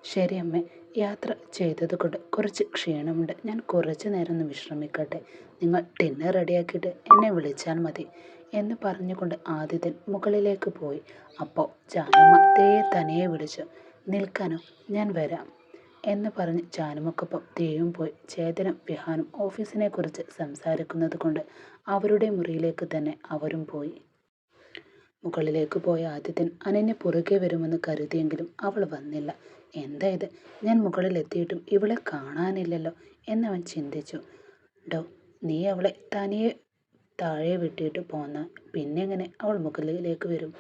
ശരി അമ്മേ, യാത്ര ചെയ്തതുകൊണ്ട് കുറച്ച് ക്ഷീണമുണ്ട്. ഞാൻ കുറച്ച് നേരം ഒന്ന് വിശ്രമിക്കട്ടെ. നിങ്ങൾ ഡിന്നർ റെഡിയാക്കിയിട്ട് എന്നെ വിളിച്ചാൽ മതി എന്ന് പറഞ്ഞുകൊണ്ട് ആദിത്യൻ മുകളിലേക്ക് പോയി. അപ്പോൾ ജാനുമ്മ തനിയെ വിളിച്ചു. നിൽക്കാനോ, ഞാൻ വരാം എന്ന് പറഞ്ഞ് ജാനുമ്മക്കൊപ്പം തേയും പോയി. ചേതനും വിഹാനും ഓഫീസിനെക്കുറിച്ച് സംസാരിക്കുന്നത് കൊണ്ട് അവരുടെ മുറിയിലേക്ക് തന്നെ അവരും പോയി. മുകളിലേക്ക് പോയ ആദിത്യൻ അനന്യ പുറകെ വരുമെന്ന് കരുതിയെങ്കിലും അവൾ വന്നില്ല. എന്താ ഇത്, ഞാൻ മുകളിലെത്തിയിട്ടും ഇവളെ കാണാനില്ലല്ലോ എന്നവൻ ചിന്തിച്ചു. ഡോ, നീ അവളെ തനിയെ താഴെ വിട്ടിട്ട് പോന്ന പിന്നെ എങ്ങനെ അവൾ മുകളിലേക്ക് വരും?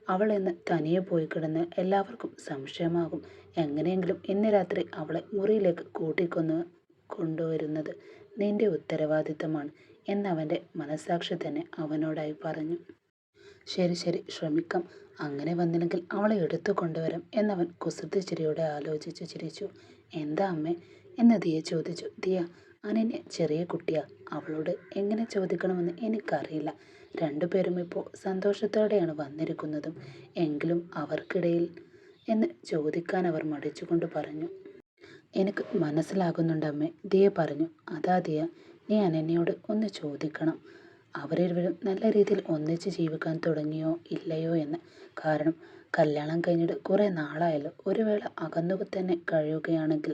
അവൾ ഇന്ന് തനിയെ പോയി കിടന്ന് എല്ലാവർക്കും സംശയമാകും. എങ്ങനെയെങ്കിലും ഇന്ന് രാത്രി അവളെ മുറിയിലേക്ക് കൊണ്ടുവരുന്നത് നിന്റെ ഉത്തരവാദിത്തമാണ് എന്നവൻ്റെ മനസാക്ഷി തന്നെ അവനോടായി പറഞ്ഞു. ശരി ശരി, ശ്രമിക്കാം. അങ്ങനെ വന്നില്ലെങ്കിൽ അവളെ എടുത്തു കൊണ്ടുവരാം എന്നവൻ കുസൃതി ചിരിയോടെ ആലോചിച്ചു ചിരിച്ചു. എന്താ അമ്മേ എന്ന് ദിയ ചോദിച്ചു. ദിയ, അനന്യ ചെറിയ കുട്ടിയാ, അവളോട് എങ്ങനെ ചോദിക്കണമെന്ന് എനിക്കറിയില്ല. രണ്ടുപേരും ഇപ്പോൾ സന്തോഷത്തോടെയാണ് വന്നിരിക്കുന്നതും. എങ്കിലും അവർക്കിടയിൽ എന്ന് ചോദിക്കാൻ അവർ മടിച്ചുകൊണ്ട് പറഞ്ഞു. എനിക്ക് മനസ്സിലാകുന്നുണ്ട് അമ്മേ, ദിയ പറഞ്ഞു. അതാ ദിയ, നീ അനന്യയോട് ഒന്ന് ചോദിക്കണം, അവരിരുവരും നല്ല രീതിയിൽ ഒന്നിച്ച് ജീവിക്കാൻ തുടങ്ങിയോ ഇല്ലയോ എന്ന്. കാരണം കല്യാണം കഴിഞ്ഞിട്ട് കുറേ നാളായല്ലോ. ഒരു വേള അകന്നു തന്നെ കഴിയുകയാണെങ്കിൽ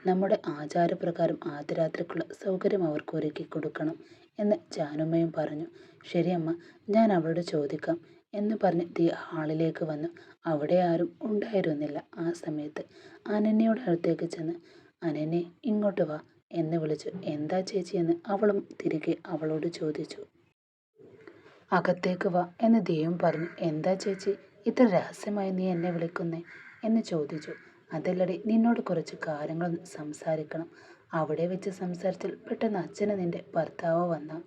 നമ്മുടെ ആചാരപ്രകാരം ആദ്യ രാത്രിക്കുള്ള സൗകര്യം അവർക്ക് ഒരുക്കി കൊടുക്കണം എന്ന് ജാനുമ്മയും പറഞ്ഞു. ശരിയമ്മ, ഞാൻ അവളോട് ചോദിക്കാം എന്ന് പറഞ്ഞ് ദിയ ഹാളിലേക്ക് വന്നു. അവിടെ ആരും ഉണ്ടായിരുന്നില്ല. ആ സമയത്ത് അനന്യയുടെ അടുത്തേക്ക് ചെന്ന് അനന്യെ ഇങ്ങോട്ട് വാ എന്ന് വിളിച്ചു. എന്താ ചേച്ചി എന്ന് അവളും തിരികെ അവളോട് ചോദിച്ചു. അകത്തേക്ക് വാ എന്ന് ദിയയും പറഞ്ഞു. എന്താ ചേച്ചി ഇത്ര രഹസ്യമായി നീ എന്നെ വിളിക്കുന്നേ എന്ന് ചോദിച്ചു. അതല്ലടി, നിന്നോട് കുറച്ച് കാര്യങ്ങൾ സംസാരിക്കണം. അവിടെ വെച്ച് സംസാരിച്ചാൽ പെട്ടെന്ന് അച്ഛന് നിന്റെ ഭർത്താവോ വന്നാൽ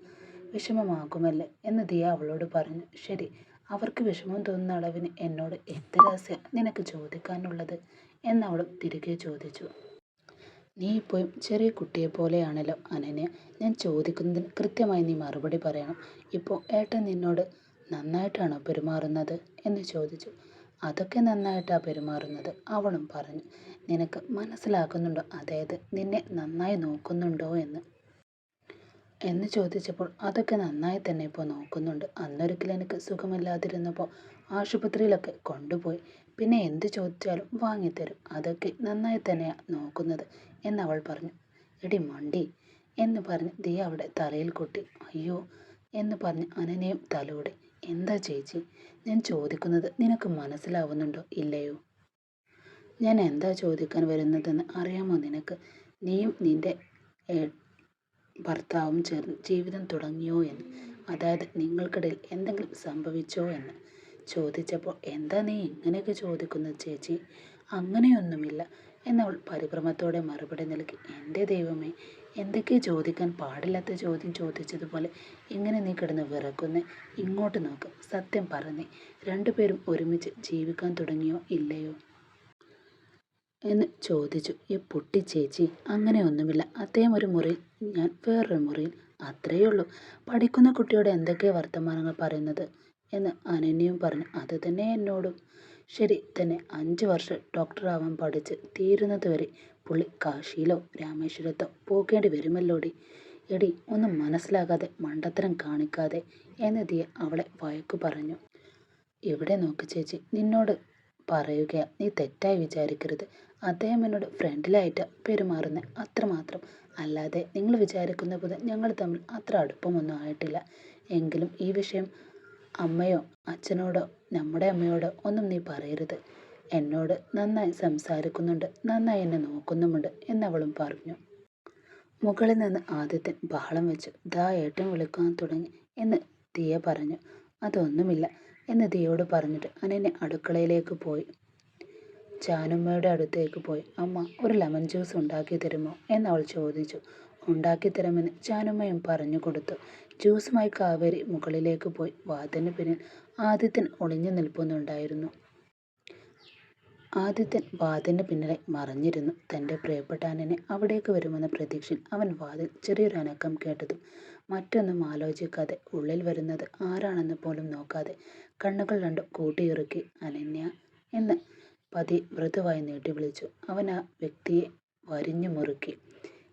വിഷമമാകുമല്ലേ എന്ന് ദിയ അവളോട് പറഞ്ഞു. ശരി, അവർക്ക് വിഷമം തോന്നുന്ന അളവിന് എന്നോട് എന്ത് രഹസ്യം നിനക്ക് ചോദിക്കാനുള്ളത് എന്നവളും തിരികെ ചോദിച്ചു. നീ ഇപ്പോഴും ചെറിയ കുട്ടിയെ പോലെയാണല്ലോ അനന്യ. ഞാൻ ചോദിക്കുന്നതിന് കൃത്യമായി നീ മറുപടി പറയണം. ഇപ്പോൾ ഏട്ടൻ നിന്നോട് നന്നായിട്ടാണോ പെരുമാറുന്നത് എന്ന് ചോദിച്ചു. അതൊക്കെ നന്നായിട്ടാണ് പെരുമാറുന്നത്, അവളും പറഞ്ഞു. നിനക്ക് മനസ്സിലാക്കുന്നുണ്ടോ, അതായത് നിന്നെ നന്നായി നോക്കുന്നുണ്ടോ എന്ന് ചോദിച്ചപ്പോൾ അതൊക്കെ നന്നായി തന്നെ ഇപ്പോൾ നോക്കുന്നുണ്ട്. അന്നൊരിക്കലും എനിക്ക് സുഖമില്ലാതിരുന്നപ്പോൾ ആശുപത്രിയിലൊക്കെ കൊണ്ടുപോയി. പിന്നെ എന്ത് ചോദിച്ചാലും വാങ്ങിത്തരും. അതൊക്കെ നന്നായി തന്നെയാണ് നോക്കുന്നത് എന്നവൾ പറഞ്ഞു. എടി മണ്ടി എന്ന് പറഞ്ഞ് ദിയ അവിടെ തലയിൽ കൊട്ടി. അയ്യോ എന്ന് പറഞ്ഞ് അനനയും തലോടി. എന്താ ചേച്ചി, ഞാൻ ചോദിക്കുന്നത് നിനക്ക് മനസ്സിലാവുന്നുണ്ടോ ഇല്ലയോ? ഞാൻ എന്താ ചോദിക്കാൻ വരുന്നതെന്ന് അറിയാമോ നിനക്ക്? നീയും നിന്റെ ഭർത്താവും ചേർന്ന് ജീവിതം തുടങ്ങിയോ എന്ന്, അതായത് നിങ്ങൾക്കിടയിൽ എന്തെങ്കിലും സംഭവിച്ചോ എന്ന് ചോദിച്ചപ്പോൾ എന്താ നീ ഇങ്ങനെയൊക്കെ ചോദിക്കുന്നത് ചേച്ചി? അങ്ങനെയൊന്നുമില്ല എന്നവൾ പരിഭ്രമത്തോടെ മറുപടി നൽകി. എൻ്റെ ദൈവമേ, എന്തൊക്കെ ചോദിക്കാൻ പാടില്ലാത്ത ചോദ്യം ചോദിച്ചതുപോലെ ഇങ്ങനെ നീ കിടന്ന് വിറക്കുന്നേ. ഇങ്ങോട്ട് നോക്ക്, സത്യം പറഞ്ഞേ, രണ്ടുപേരും ഒരുമിച്ച് ജീവിക്കാൻ തുടങ്ങിയോ ഇല്ലയോ എന്ന് ചോദിച്ചു. ഈ പൊട്ടി ചേച്ചി, അങ്ങനെയൊന്നുമില്ല. അദ്ദേഹം ഒരു മുറിയിൽ, ഞാൻ വേറൊരു മുറിയിൽ, അത്രയേ ഉള്ളൂ. പഠിക്കുന്ന കുട്ടിയോട് എന്തൊക്കെ വർത്തമാനങ്ങൾ പറയുന്നത് എന്ന് അനന്യയും പറഞ്ഞു. അത് തന്നെ എന്നോടും. ശരി തന്നെ, 5 വർഷം ഡോക്ടറാവാൻ പഠിച്ച് തീരുന്നത് വരെ പുള്ളി കാശിയിലോ രാമേശ്വരത്തോ പോകേണ്ടി വരുമല്ലോടി. എടി, ഒന്നും മനസ്സിലാകാതെ മണ്ടത്തരം കാണിക്കാതെ എന്ന് ദിയ അവളെ വഴക്കു പറഞ്ഞു. ഇവിടെ നോക്ക് ചേച്ചി, നിന്നോട് പറയുകയാ, നീ തെറ്റായി വിചാരിക്കരുത്. അദ്ദേഹം എന്നോട് ഫ്രണ്ട്ലിയായിട്ട് പെരുമാറുന്നത് അത്രമാത്രം. അല്ലാതെ നിങ്ങൾ വിചാരിക്കുന്ന പോലെ ഞങ്ങൾ തമ്മിൽ അത്ര അടുപ്പമൊന്നും ആയിട്ടില്ല. എങ്കിലും ഈ വിഷയം അമ്മയോ അച്ഛനോടോ നമ്മുടെ അമ്മയോടോ ഒന്നും നീ പറയരുത്. എന്നോട് നന്നായി സംസാരിക്കുന്നുണ്ട്, നന്നായി എന്നെ നോക്കുന്നുമുണ്ട് എന്നവളും പറഞ്ഞു. മുകളിൽ നിന്ന് ആദിത്യൻ ബഹളം വെച്ചു. ദാ ഏട്ടൻ വിളിക്കാൻ തുടങ്ങി എന്ന് ദിയ പറഞ്ഞു. അതൊന്നുമില്ല എന്ന് ദിയോട് പറഞ്ഞിട്ട് അനന്യ അടുക്കളയിലേക്ക് പോയി. ജാനുമ്മയുടെ അടുത്തേക്ക് പോയി. അമ്മ, ഒരു ലെമൺ ജ്യൂസ് ഉണ്ടാക്കി തരുമോ എന്നവൾ ചോദിച്ചു. ഉണ്ടാക്കി തരാമെന്ന് ജാനുമ്മയും പറഞ്ഞു കൊടുത്തു. ജ്യൂസുമായി കാവേരി മുകളിലേക്ക് പോയി. വാതിലിന് പിന്നിൽ ആദിത്യൻ ഒളിഞ്ഞു നിൽക്കുന്നുണ്ടായിരുന്നു. ആദിത്യൻ വാതിലിന് പിന്നിലെ മറഞ്ഞിരുന്നു. തൻ്റെ പ്രിയപ്പെട്ട അനനെ അവിടേക്ക് വരുമെന്ന പ്രതീക്ഷയിൽ അവൻ വാതിൽ ചെറിയൊരു അനക്കം കേട്ടതും മറ്റൊന്നും ആലോചിക്കാതെ ഉള്ളിൽ വരുന്നത് ആരാണെന്ന് പോലും നോക്കാതെ കണ്ണുകൾ രണ്ടും കൂട്ടിയിറുക്കി അനന്യ എന്ന് പതി മൃദുവായി നീട്ടി വിളിച്ചു. അവൻ ആ വ്യക്തിയെ വരിഞ്ഞു മുറുക്കി.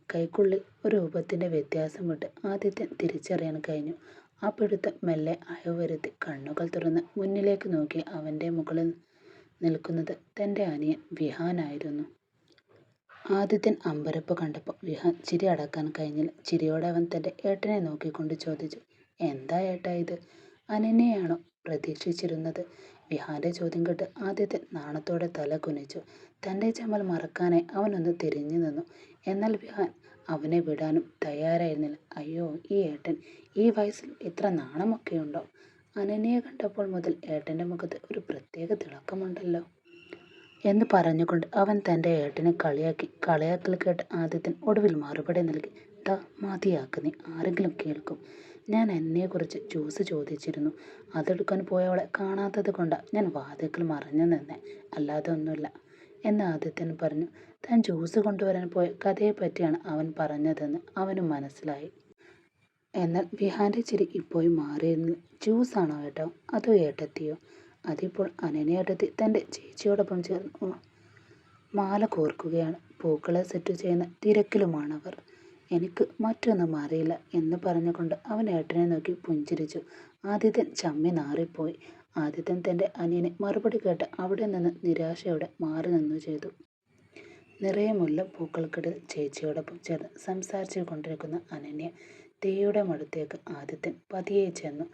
കൈക്കുള്ളിൽ ഒരു രൂപത്തിൻ്റെ വ്യത്യാസം വിട്ട് ആദിത്യൻ തിരിച്ചറിയാൻ കഴിഞ്ഞു. ആ പിടുത്തം മെല്ലെ അയവ് വരുത്തി കണ്ണുകൾ തുറന്ന് മുന്നിലേക്ക് നോക്കി അവൻ്റെ മുകളിൽ നിൽക്കുന്നത് തൻ്റെ അനിയൻ വിഹാനായിരുന്നു. ആദിത്യൻ അമ്പരപ്പ് കണ്ടപ്പോൾ വിഹാൻ ചിരി അടക്കാൻ കഴിഞ്ഞില്ല. ചിരിയോടെ അവൻ തൻ്റെ ഏട്ടനെ നോക്കിക്കൊണ്ട് ചോദിച്ചു, എന്താ ഏട്ടാ ഇത്? അനന്യയാണോ പ്രതീക്ഷിച്ചിരുന്നത്? വിഹാന്റെ ചോദ്യം കേട്ട് ആദിത്യൻ നാണത്തോടെ തല കുനിച്ചു. തൻ്റെ ചമ്മൽ മറക്കാനായി അവനൊന്ന് തിരിഞ്ഞു നിന്നു. എന്നാൽ വിഹാൻ അവനെ വിടാനും തയ്യാറായിരുന്നില്ല. അയ്യോ, ഈ ഏട്ടൻ ഈ വയസ്സിൽ ഇത്ര നാണമൊക്കെയുണ്ടോ? അനന്യയെ കണ്ടപ്പോൾ മുതൽ ഏട്ടൻ്റെ മുഖത്ത് ഒരു പ്രത്യേക തിളക്കമുണ്ടല്ലോ എന്ന് പറഞ്ഞുകൊണ്ട് അവൻ തൻ്റെ ഏട്ടനെ കളിയാക്കി. കളിയാക്കൽ കേട്ട് ആദിത്യൻ ഒടുവിൽ മറുപടി നൽകി, ദാ മതിയാക്ക് നീ, ആരെങ്കിലും കേൾക്കും. ഞാൻ എന്നെക്കുറിച്ച് ജ്യൂസ് ചോദിച്ചിരുന്നു. അതെടുക്കാൻ പോയവളെ കാണാത്തത് കൊണ്ടാണ് ഞാൻ വാതിൽക്കൽ മറഞ്ഞു നിന്നെ, അല്ലാതെ ഒന്നുമില്ല എന്ന് ആദിത്യൻ പറഞ്ഞു. താൻ ജ്യൂസ് കൊണ്ടുവരാൻ പോയ കഥയെപ്പറ്റിയാണ് അവൻ പറഞ്ഞതെന്ന് അവന് മനസ്സിലായി. എന്നാൽ വിഹാന്റെ ചിരി ഇപ്പോഴും മാറിയിരുന്നില്ല. ജ്യൂസാണോ ഏട്ടോ, അതോ ഏട്ടത്തിയോ? അതിപ്പോൾ അനന്യേട്ടത്തി തൻ്റെ ചേച്ചിയോടൊപ്പം ചേർന്ന് മാല കോർക്കുകയാണ്. പൂക്കളെ സെറ്റ് ചെയ്യുന്ന തിരക്കിലുമാണവർ. എനിക്ക് മറ്റൊന്നും അറിയില്ല എന്ന് പറഞ്ഞുകൊണ്ട് അവൻ ഏട്ടനെ നോക്കി പുഞ്ചിരിച്ചു. ആദിത്യൻ ചമ്മി നാറിപ്പോയി. ആദിത്യൻ തൻ്റെ അനിയനെ മറുപടി കേട്ട് അവിടെ നിന്ന് നിരാശയോടെ മാറി നിന്നു ചെയ്തു. നിറയെ മുല്ലപ്പൂക്കൾക്കിടയിൽ ചേച്ചിയോടൊപ്പം ചേർന്ന് സംസാരിച്ചു കൊണ്ടിരിക്കുന്ന അനന്യ തീയുടെ മടുത്തേക്ക് ആദിത്യൻ പതിയെ ചെന്നു.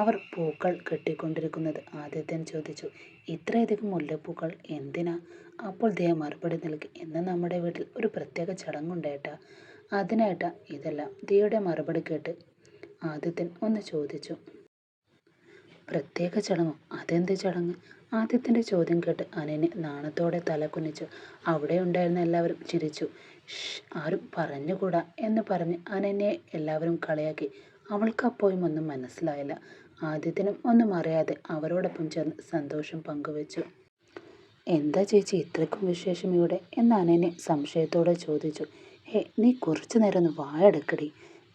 അവർ പൂക്കൾ കെട്ടിക്കൊണ്ടിരിക്കുന്നത് ആദിത്യൻ ചോദിച്ചു, ഇത്രയധികം മുല്ലപ്പൂക്കൾ എന്തിനാ? അപ്പോൾ ദിയ മറുപടി നൽകി, ഇന്ന് നമ്മുടെ വീട്ടിൽ ഒരു പ്രത്യേക ചടങ്ങുണ്ടേട്ടാ, അതിനായിട്ടാ ഇതെല്ലാം. ദിയയുടെ മറുപടി കേട്ട് ആദിത്യൻ ഒന്ന് ചോദിച്ചു, പ്രത്യേക ചടങ്ങോ? അതെന്ത് ചടങ്ങ്? ആദിത്യൻ്റെ ചോദ്യം കേട്ട് അനന്യ നാണത്തോടെ തല കുനിച്ചു. അവിടെ ഉണ്ടായിരുന്ന എല്ലാവരും ചിരിച്ചു. ആരും പറഞ്ഞുകൂടാ എന്ന് പറഞ്ഞ് അനന്യയെ എല്ലാവരും കളിയാക്കി. അവൾക്ക് അപ്പോഴും ഒന്നും മനസ്സിലായില്ല. ആദിത്യനും ഒന്നും അറിയാതെ അവരോടൊപ്പം ചേർന്ന് സന്തോഷം പങ്കുവച്ചു. എന്താ ചേച്ചി ഇത്രയ്ക്കും വിശേഷം ഇവിടെ എന്ന് അനന്യ സംശയത്തോടെ ചോദിച്ചു. ഹേ, നീ കുറച്ചു നേരം ഒന്ന് വായടക്കടി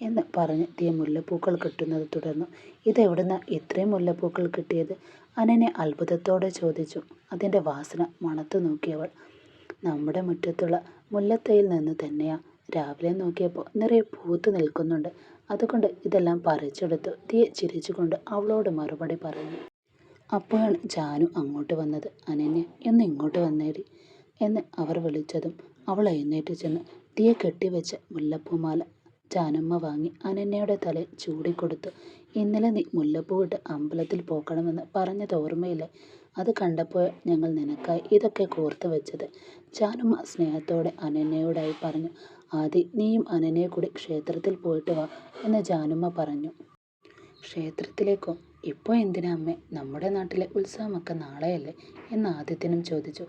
എന്ന് പറഞ്ഞ് തീ മുല്ലപ്പൂക്കൾ കിട്ടുന്നത് തുടർന്നു. ഇതെവിടുന്ന ഇത്രയും മുല്ലപ്പൂക്കൾ കിട്ടിയത്? അനന്യ അത്ഭുതത്തോടെ ചോദിച്ചു. അതിൻ്റെ വാസന മണത്തു നോക്കിയവൾ. നമ്മുടെ മുറ്റത്തുള്ള മുല്ലത്തൈയിൽ നിന്ന് തന്നെയാ. രാവിലെ നോക്കിയപ്പോൾ നിറയെ പൂത്ത് നിൽക്കുന്നുണ്ട്, അതുകൊണ്ട് ഇതെല്ലാം പറിച്ചെടുത്തു. തീ ചിരിച്ചുകൊണ്ട് അവളോട് മറുപടി പറഞ്ഞു. അപ്പോഴാണ് ജാനു അങ്ങോട്ട് വന്നത്. അനന്യ എന്ന് ഇങ്ങോട്ട് വന്നേടി എന്ന് അവർ വിളിച്ചതും അവൾ എഴുന്നേറ്റ് ചെന്ന് തീയ കെട്ടിവെച്ച മുല്ലപ്പൂമാല ജാനമ്മ വാങ്ങി അനന്യയുടെ തലയിൽ ചൂടിക്കൊടുത്തു. ഇന്നലെ നീ മുല്ലപ്പൂ ഇട്ട് അമ്പലത്തിൽ പോകണമെന്ന് പറഞ്ഞത് ഓർമ്മയില്ലേ? അത് കണ്ടപ്പോൾ ഞങ്ങൾ നിനക്കായി ഇതൊക്കെ കോർത്ത് വെച്ചത്. ജാനമ്മ സ്നേഹത്തോടെ അനന്യയോടായി പറഞ്ഞു. ആദ്യം നീയും അനന്യയെ കൂടി ക്ഷേത്രത്തിൽ പോയിട്ട് വാ എന്ന് ജാനമ്മ പറഞ്ഞു. ക്ഷേത്രത്തിലേക്കോ? ഇപ്പോൾ എന്തിനാ അമ്മേ? നമ്മുടെ നാട്ടിലെ ഉത്സവമൊക്കെ നാളെയല്ലേ എന്ന് ആദിത്യനും ചോദിച്ചു.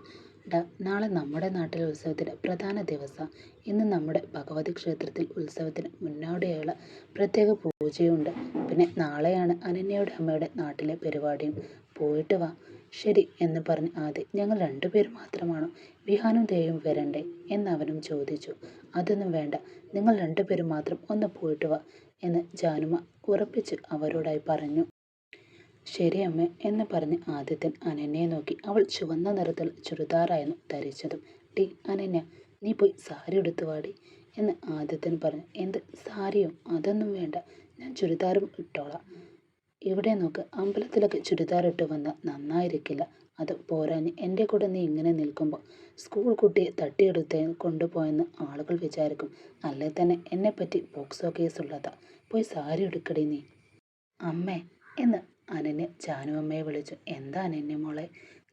നാളെ നമ്മുടെ നാട്ടിലെ ഉത്സവത്തിന് പ്രധാന ദിവസം. ഇന്ന് നമ്മുടെ ഭഗവതി ക്ഷേത്രത്തിൽ ഉത്സവത്തിന് മുന്നോടിയായുള്ള പ്രത്യേക പൂജയുണ്ട്. പിന്നെ നാളെയാണ് അനന്യയുടെ അമ്മയുടെ നാട്ടിലെ പരിപാടിയും. പോയിട്ട് വാ. ശരി എന്ന് പറഞ്ഞ് ആദ്യം ഞങ്ങൾ രണ്ടുപേരും മാത്രമാണോ? വിഹാനും ദേയും വരണ്ടേ എന്ന് അവനും ചോദിച്ചു. അതൊന്നും വേണ്ട, നിങ്ങൾ രണ്ടുപേരും മാത്രം ഒന്ന് പോയിട്ട് വാ എന്ന് ജാനുമ ഉറപ്പിച്ച് അവരോടായി പറഞ്ഞു. ശരി അമ്മ എന്ന് പറഞ്ഞ് ആദിത്യൻ അനന്യയെ നോക്കി. അവൾ ചുവന്ന നിറത്തിൽ ചുരിദാറായിരുന്നു ധരിച്ചതും. ടി അനന്യ, നീ പോയി സാരി എടുത്തു വാടി എന്ന് ആദിത്യൻ പറഞ്ഞു. എന്ത് സാരിയോ? അതൊന്നും വേണ്ട, ഞാൻ ചുരിദാറും ഇട്ടോളാം. ഇവിടെ നോക്ക്, അമ്പലത്തിലൊക്കെ ചുരിദാർ ഇട്ട് വന്നാൽ നന്നായിരിക്കില്ല. അത് പോരാഞ്ഞ് എൻ്റെ കൂടെ നീ ഇങ്ങനെ നിൽക്കുമ്പോൾ സ്കൂൾ കുട്ടിയെ തട്ടിയെടുത്ത് കൊണ്ടുപോയെന്ന് ആളുകൾ വിചാരിക്കും. അല്ലേ തന്നെ എന്നെപ്പറ്റി പോക്സോ കേസുള്ളതാ. പോയി സാരി എടുക്കടി നീ. അമ്മേ എന്ന് അനന്യ ജാനുവമ്മയെ വിളിച്ചു. എന്താ അനന്യ മോളെ?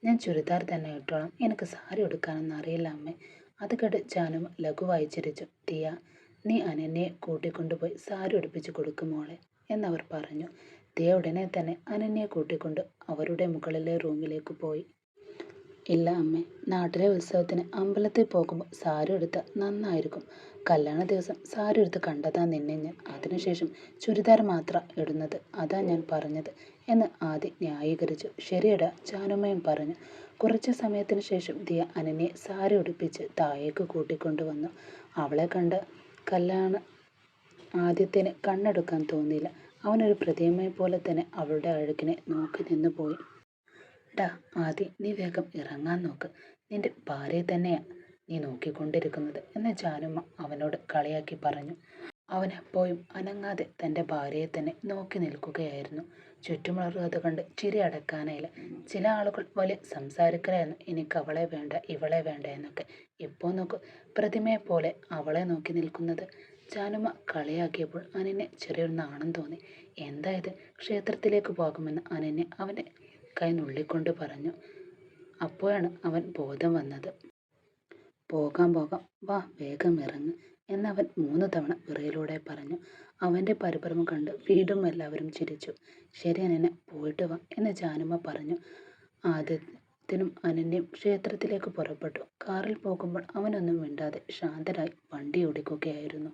ഞാൻ ചുരിദാർ തന്നെ ഇട്ടോളാം, എനിക്ക് സാരി എടുക്കാനൊന്നും അറിയില്ല അമ്മേ. അത് കേട്ട് ജാനുവ ലഘുവായി ചിരിച്ചു. തിയ, നീ അനന്യയെ കൂട്ടിക്കൊണ്ടുപോയി സാരി ഉടുപ്പിച്ച് കൊടുക്കും മോളെ എന്നവർ പറഞ്ഞു. തിയ ഉടനെ തന്നെ അനന്യയെ കൂട്ടിക്കൊണ്ട് അവരുടെ മുകളിലെ റൂമിലേക്ക് പോയി. ഇല്ല അമ്മേ, നാട്ടിലെ ഉത്സവത്തിന് അമ്പലത്തിൽ പോകുമ്പോൾ സാരി എടുത്താൽ നന്നായിരിക്കും. കല്യാണ ദിവസം സാരി എടുത്ത് കണ്ടതാ നിന്നെ ഞാൻ. അതിനുശേഷം ചുരിദാർ മാത്രം ഇടുന്നത്, അതാ ഞാൻ പറഞ്ഞത് എന്ന് ആദ്യം ന്യായീകരിച്ചു. ശരിയടാ, ജാനുമ്മയും പറഞ്ഞു. കുറച്ച് സമയത്തിന് ശേഷം ദിയ അനന്യയെ സാരി ഉടുപ്പിച്ച് താഴേക്ക് കൂട്ടിക്കൊണ്ടുവന്നു. അവളെ കണ്ട കല്യാണ ആദ്യത്തിന് കണ്ണെടുക്കാൻ തോന്നിയില്ല. അവനൊരു പ്രതിമയെ പോലെ തന്നെ അവളുടെ അഴകിനെ നോക്കി നിന്നു പോയി. ഡാ ആദി, നീ വേഗം ഇറങ്ങാൻ നോക്ക്. നിന്റെ ഭാര്യയെ തന്നെയാണ് നീ നോക്കിക്കൊണ്ടിരിക്കുന്നത് എന്ന് ജാനുമ്മ അവനോട് കളിയാക്കി പറഞ്ഞു. അവനെപ്പോഴും അനങ്ങാതെ തൻ്റെ ഭാര്യയെ തന്നെ നോക്കി നിൽക്കുകയായിരുന്നു. ചുറ്റുമുള്ളവർ കണ്ട് ചിരി അടക്കാനായില്ല. ചില ആളുകൾ വലിയ സംസാരിക്കലായിരുന്നു, എനിക്ക് അവളെ വേണ്ട ഇവളെ വേണ്ട എന്നൊക്കെ. ഇപ്പോൾ നോക്കൂ, പ്രതിമയെപ്പോലെ അവളെ നോക്കി നിൽക്കുന്നത്. ജാനുമ്മ കളിയാക്കിയപ്പോൾ അനന്യ ചെറിയൊരു നാണം തോന്നി. എന്താ ഇത്? ക്ഷേത്രത്തിലേക്ക് പോകുമെന്ന് അനന്യ അവൻ്റെ കൈ നുള്ളിക്കൊണ്ട് പറഞ്ഞു. അപ്പോഴാണ് അവൻ ബോധം വന്നത്. പോകാം പോകാം, വാ വേഗം ഇറങ്ങ് എന്നവൻ 3 തവണ വിറയിലൂടെ പറഞ്ഞു. അവൻ്റെ പരിഭ്രമം കണ്ട് വീണ്ടും എല്ലാവരും ചിരിച്ചു. ശരി അനന്യ, പോയിട്ട് വാ എന്ന് ജാനുമ്മ പറഞ്ഞു. ആദിത്യനും അനന്യയും ക്ഷേത്രത്തിലേക്ക് പുറപ്പെട്ടു. കാറിൽ പോകുമ്പോൾ അവനൊന്നും മിണ്ടാതെ ശാന്തരായി വണ്ടി ഓടിക്കുകയായിരുന്നു.